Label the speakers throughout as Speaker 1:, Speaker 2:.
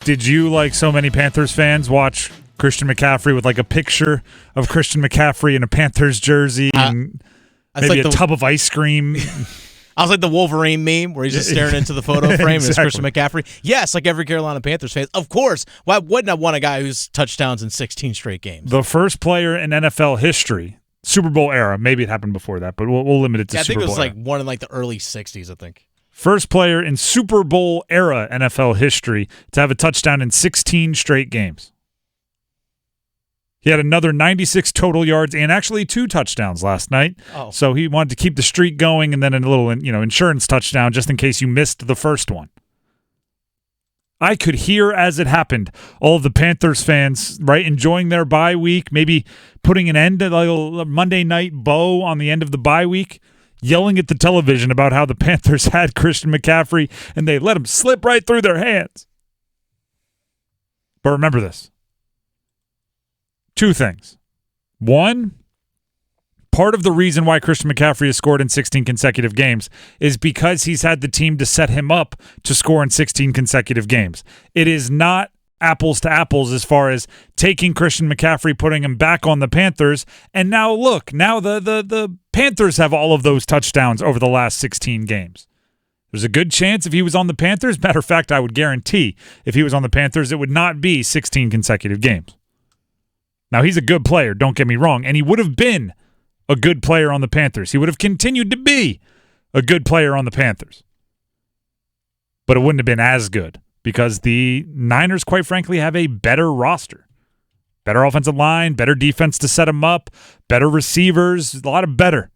Speaker 1: Did you, like so many Panthers fans, watch Christian McCaffrey with like a picture of Christian McCaffrey in a Panthers jersey and maybe a tub of ice cream?
Speaker 2: I was like the Wolverine meme where he's just staring into the photo frame.
Speaker 1: Exactly.
Speaker 2: It's Christian McCaffrey. Yes, like every Carolina Panthers fan. Of course. Why wouldn't I want a guy who's touchdowns in 16 straight games?
Speaker 1: The first player in NFL history, Super Bowl era. Maybe it happened before that, but we'll limit it to Super Bowl.
Speaker 2: I think it was
Speaker 1: era.
Speaker 2: like one in like the early 60s, I think.
Speaker 1: First player in Super Bowl era NFL history to have a touchdown in 16 straight games. He had another 96 total yards and actually 2 touchdowns last night.
Speaker 2: Oh.
Speaker 1: So he wanted to keep the streak going and then a little, insurance touchdown just in case you missed the first one. I could hear as it happened all of the Panthers fans, right, enjoying their bye week, maybe putting an end to like a Monday night bow on the end of the bye week, yelling at the television about how the Panthers had Christian McCaffrey and they let him slip right through their hands. But remember this. 2 things. 1, part of the reason why Christian McCaffrey has scored in 16 consecutive games is because he's had the team to set him up to score in 16 consecutive games. It is not apples to apples as far as taking Christian McCaffrey, putting him back on the Panthers, and now look, now the Panthers have all of those touchdowns over the last 16 games. There's a good chance if he was on the Panthers, matter of fact, I would guarantee if he was on the Panthers, it would not be 16 consecutive games. Now, he's a good player, don't get me wrong, and he would have been a good player on the Panthers. He would have continued to be a good player on the Panthers. But it wouldn't have been as good because the Niners, quite frankly, have a better roster. Better offensive line, better defense to set him up, better receivers, a lot of better.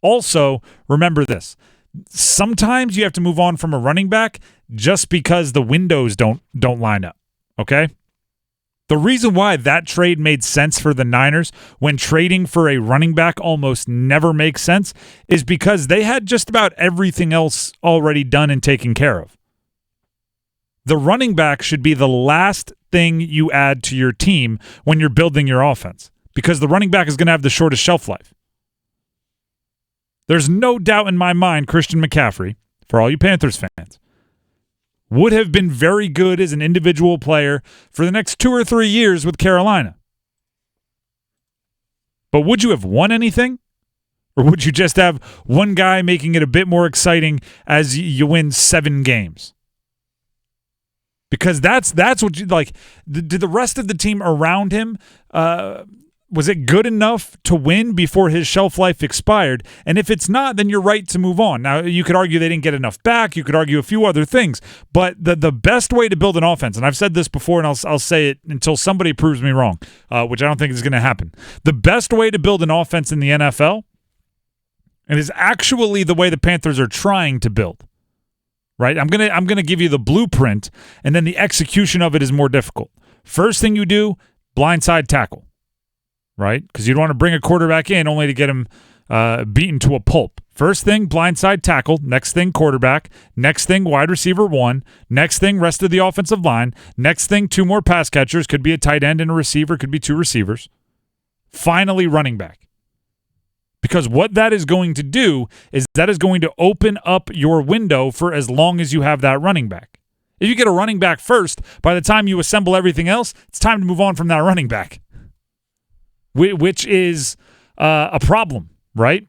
Speaker 1: Also, remember this. Sometimes you have to move on from a running back just because the windows don't line up, okay? The reason why that trade made sense for the Niners when trading for a running back almost never makes sense is because they had just about everything else already done and taken care of. The running back should be the last thing you add to your team when you're building your offense because the running back is going to have the shortest shelf life. There's no doubt in my mind Christian McCaffrey, for all you Panthers fans, would have been very good as an individual player for the next 2 or 3 years with Carolina. But would you have won anything? Or would you just have one guy making it a bit more exciting as you win 7 games? Because that's what you like. Did the rest of the team around him, was it good enough to win before his shelf life expired? And if it's not, then you're right to move on. Now, you could argue they didn't get enough back. You could argue a few other things. But the best way to build an offense, and I've said this before, and I'll say it until somebody proves me wrong, which I don't think is going to happen. The best way to build an offense in the NFL, and is actually the way the Panthers are trying to build, right? I'm gonna give you the blueprint, and then the execution of it is more difficult. First thing you do, blindside tackle. Right? Because you don't want to bring a quarterback in only to get him beaten to a pulp. First thing, blindside tackle. Next thing, quarterback. Next thing, wide receiver 1. Next thing, rest of the offensive line. Next thing, 2 more pass catchers. Could be a tight end and a receiver. Could be 2 receivers. Finally, running back. Because what that is going to do is that is going to open up your window for as long as you have that running back. If you get a running back first, by the time you assemble everything else, it's time to move on from that running back. Which is a problem, right?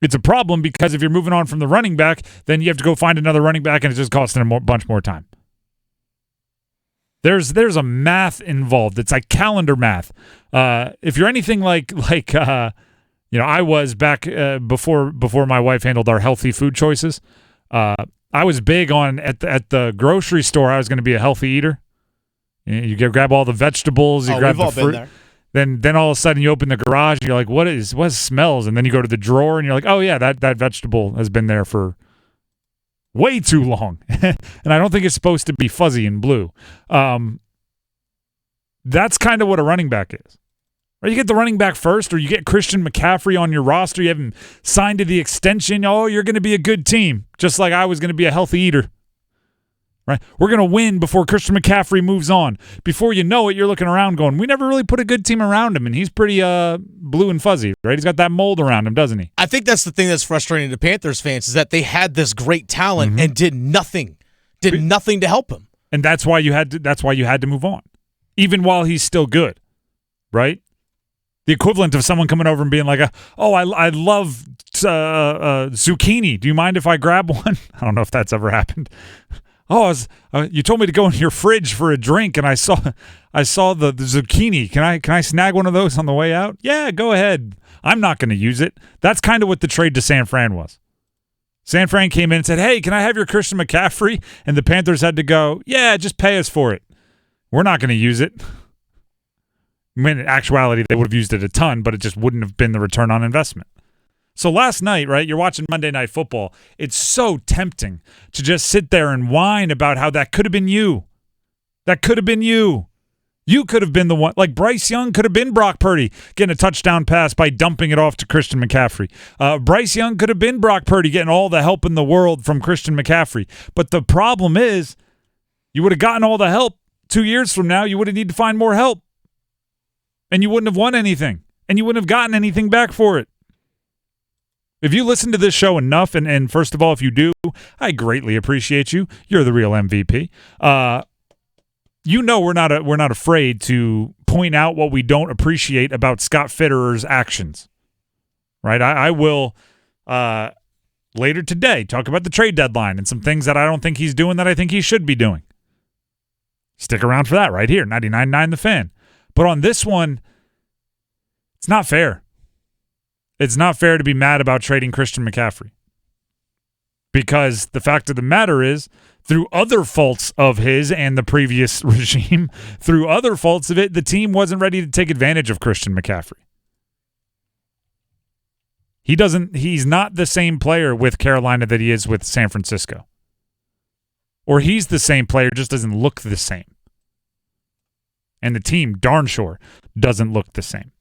Speaker 1: It's a problem because if you're moving on from the running back, then you have to go find another running back, and it's just costing a bunch more time. There's a math involved. It's like calendar math. If you're anything like I was back before my wife handled our healthy food choices. I was big on at the grocery store. I was going to be a healthy eater. You grab all the vegetables. You grab the fruit. Been there. Then all of a sudden you open the garage and you're like, what smells? And then you go to the drawer and you're like, oh yeah, that vegetable has been there for way too long. And I don't think it's supposed to be fuzzy and blue. That's kind of what a running back is. Or you get the running back first, or you get Christian McCaffrey on your roster. You have him signed to the extension. Oh, you're going to be a good team, just like I was going to be a healthy eater. Right? We're going to win before Christian McCaffrey moves on. Before you know it, you're looking around going, we never really put a good team around him, and he's pretty blue and fuzzy, right? He's got that mold around him, doesn't he?
Speaker 2: I think that's the thing that's frustrating to Panthers fans is that they had this great talent and did nothing Did nothing to help him.
Speaker 1: And that's why you had to move on. Even while he's still good. Right? The equivalent of someone coming over and being like, I love zucchini. Do you mind if I grab one? I don't know if that's ever happened. You told me to go in your fridge for a drink, and I saw the zucchini. Can I snag one of those on the way out? Yeah, go ahead. I'm not going to use it. That's kind of what the trade to San Fran was. San Fran came in and said, hey, can I have your Christian McCaffrey? And the Panthers had to go, yeah, just pay us for it. We're not going to use it. I mean, in actuality, they would have used it a ton, but it just wouldn't have been the return on investment. So last night, right, you're watching Monday Night Football. It's so tempting to just sit there and whine about how that could have been you. That could have been you. You could have been the one. Like Bryce Young could have been Brock Purdy getting a touchdown pass by dumping it off to Christian McCaffrey. Bryce Young could have been Brock Purdy getting all the help in the world from Christian McCaffrey. But the problem is you would have gotten all the help 2 years from now. You would have needed to find more help. And you wouldn't have won anything. And you wouldn't have gotten anything back for it. If you listen to this show enough, and first of all, if you do, I greatly appreciate you. You're the real MVP. You know we're not afraid to point out what we don't appreciate about Scott Fitterer's actions. Right? I will later today talk about the trade deadline and some things that I don't think he's doing that I think he should be doing. Stick around for that right here, 99.9 The Fan. But on this one, it's not fair. It's not fair to be mad about trading Christian McCaffrey. Because the fact of the matter is, through other faults of his and the previous regime, through other faults of it, the team wasn't ready to take advantage of Christian McCaffrey. He's not the same player with Carolina that he is with San Francisco. Or he's the same player, just doesn't look the same. And the team, darn sure, doesn't look the same.